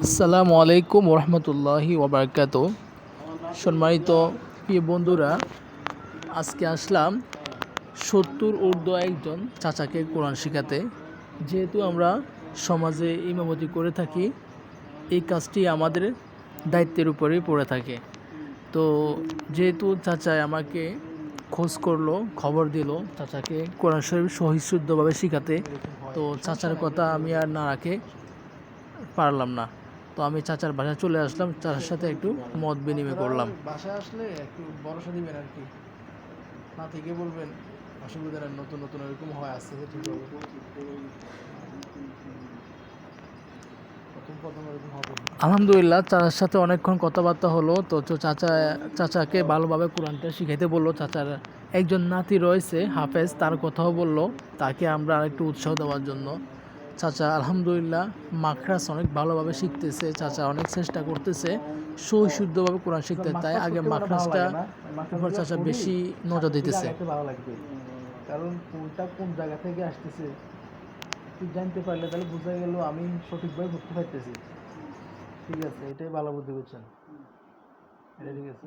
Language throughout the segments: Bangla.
আসসালামু আলাইকুম ওরহমতুল্লাহি ওবরকাত। সম্মানিত প্রিয় বন্ধুরা, আজকে আসলাম 70 ঊর্ধ্ব একজন চাচাকে কোরআন শেখাতে। যেহেতু আমরা সমাজে ইমামতি করে থাকি, এই কাজটি আমাদের দায়িত্বের উপরেই পড়ে থাকে। তো যেহেতু চাচায় আমাকে খোঁজ করলো, খবর দিল চাচাকে কোরআন শরীফ সহিশুদ্ধভাবে শেখাতে, তো চাচার কথা আমি আর না রাখে পারলাম না। তো আমি চাচার বাসায় চলে আসলাম, চাচার সাথে একটু মত বিনিময় করলাম। বাসায় আসলে একটু ভরসা দিবেন আর কি, না থেকে বলবেন অসুবিধা নেই, নতুন নতুন এরকম হয় আসতে ঠিক হবে। আলহামদুলিল্লাহ, চাচার সাথে অনেকক্ষণ কথাবার্তা হলো। তো চাচাকে ভালোভাবে কোরআনটা শিখাইতে বললো। চাচার একজন নাতি রয়েছে হাফেজ, তার কথাও বললো, তাকে আমরা আরেকটু উৎসাহ দেওয়ার জন্য। চাচা আলহামদুলিল্লাহ মাখরাজ অনেক ভালোভাবে শিখতেছে, চাচা অনেক চেষ্টা করতেছে সহিশুদ্ধভাবে কোরআন শিখতে। তাই আগে মাখরাজটা উপর চাচা বেশি নজর দিতেছে। ভালো লাগবে, কারণ কোনটা কোন জায়গা থেকে আসতেছে জানতে পারলে তাহলে বোঝা গেল আমি সঠিকভাবে বুঝতে পারতেছি। ঠিক আছে, এটাই ভালো বুদ্ধি করছেন। এটা ঠিক আছে।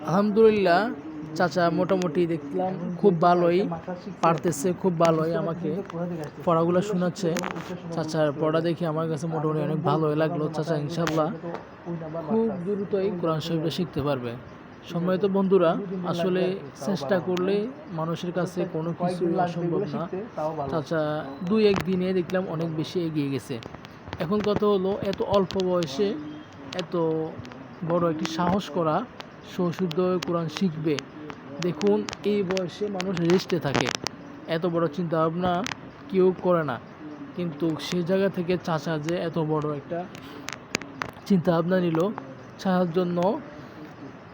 আলহামদুলিল্লাহ, চাচা মোটামুটি দেখলাম খুব ভালোই পারতেছে, খুব ভালোই আমাকে পড়াগুলো শোনাচ্ছে। চাচার পড়া দেখে আমার কাছে মোটামুটি অনেক ভালোই লাগলো। চাচা ইনশাল্লাহ খুব দ্রুতই কোরআন শরীফটা শিখতে পারবে। সম্মানিত বন্ধুরা, আসলে চেষ্টা করলে মানুষের কাছে কোনো কিছু অসম্ভব না। চাচা 2-1 দিনে দেখলাম অনেক বেশি এগিয়ে গেছে। এখন কথা হলো, এত অল্প বয়সে এত বড় একটি সাহস করা, সশুদ্ধ কোরআন শিখবে। দেখুন, এই বয়সে মানুষ রেস্টে থাকে, এত বড় চিন্তা ভাবনা কেউ করে না। কিন্তু সেই জায়গা থেকে চাচা যে এত বড় একটা চিন্তা ভাবনা নিল, চাচার জন্য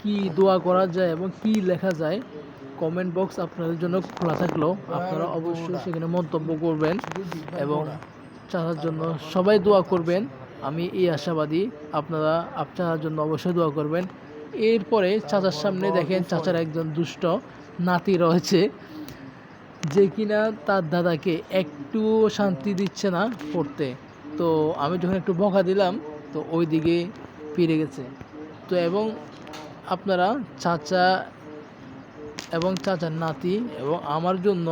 কি দোয়া করা যায় এবং কি লেখা যায়, কমেন্ট বক্স আপনাদের জন্য খোলা থাকলো। আপনারা অবশ্যই সেখানে মন্তব্য করবেন এবং চাচার জন্য সবাই দোয়া করবেন। আমি এই আশাবাদী, আপনারা চাচার জন্য অবশ্যই দোয়া করবেন। এরপরে চাচার সামনে দেখেন চাচার একজন দুষ্ট নাতি রয়েছে, যে কিনা তার দাদাকে একটু শান্তি দিচ্ছে না পড়তে। তো আমি যখন একটু বকা দিলাম, তো ওই দিকে ফিরে গেছে। তো এবং আপনারা চাচা এবং চাচার নাতি এবং আমার জন্য,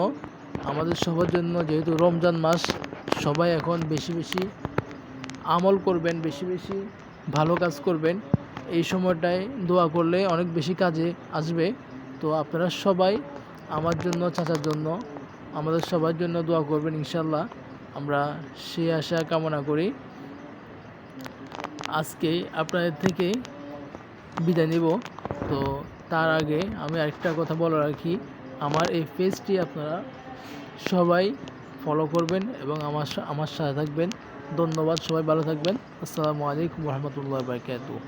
আমাদের সবার জন্য, যেহেতু রমজান মাস, সবাই এখন বেশি বেশি আমল করবেন, বেশি বেশি ভালো কাজ করবেন। এই সময়টায় দোয়া করলে অনেক বেশি কাজে আসবে। তো আপনারা সবাই আমার জন্য, চাচার জন্য, আমাদের সবার জন্য দোয়া করবেন ইনশাল্লাহ। আমরা সেই আশা কামনা করি। আজকে আপনাদের থেকে বিদায় নিব। তো তার আগে আমি আরেকটা কথা বলে রাখি, আমার এই পেজটি আপনারা সবাই ফলো করবেন এবং আমার সাথে থাকবেন। ধন্যবাদ, সবাই ভালো থাকবেন। আসসালামু আলাইকুম ওয়া রাহমাতুল্লাহি ওয়া বারাকাতুহু।